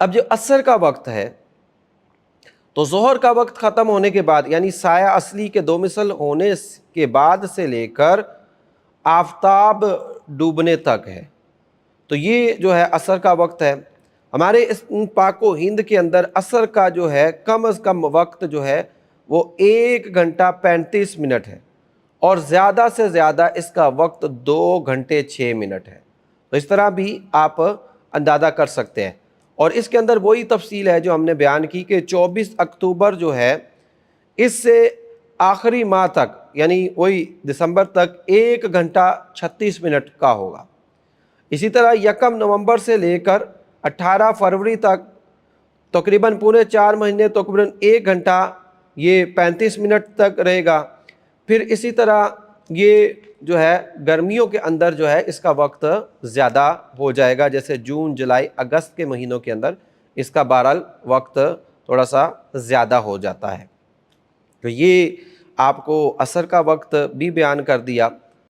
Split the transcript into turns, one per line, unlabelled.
اب جو عصر کا وقت ہے تو ظہر کا وقت ختم ہونے کے بعد یعنی سایہ اصلی کے دو مثل ہونے کے بعد سے لے کر آفتاب ڈوبنے تک ہے، تو یہ جو ہے عصر کا وقت ہے۔ ہمارے اس پاک و ہند کے اندر عصر کا جو ہے کم از کم وقت جو ہے وہ 1 گھنٹہ 35 منٹ ہے، اور زیادہ سے زیادہ اس کا وقت 2 گھنٹے 6 منٹ ہے۔ تو اس طرح بھی آپ اندازہ کر سکتے ہیں، اور اس کے اندر وہی تفصیل ہے جو ہم نے بیان کی کہ 24 اکتوبر جو ہے اس سے آخری ماہ تک یعنی وہی دسمبر تک 1 گھنٹہ 36 منٹ کا ہوگا۔ اسی طرح 1 نومبر سے لے کر 18 فروری تک تقریباً پورے 4 مہینے تقریباً 1 گھنٹہ یہ 35 منٹ تک رہے گا۔ پھر اسی طرح یہ جو ہے گرمیوں کے اندر جو ہے اس کا وقت زیادہ ہو جائے گا، جیسے جون جولائی اگست کے مہینوں کے اندر اس کا بہرحال وقت تھوڑا سا زیادہ ہو جاتا ہے۔ تو یہ آپ کو عصر کا وقت بھی بیان کر دیا۔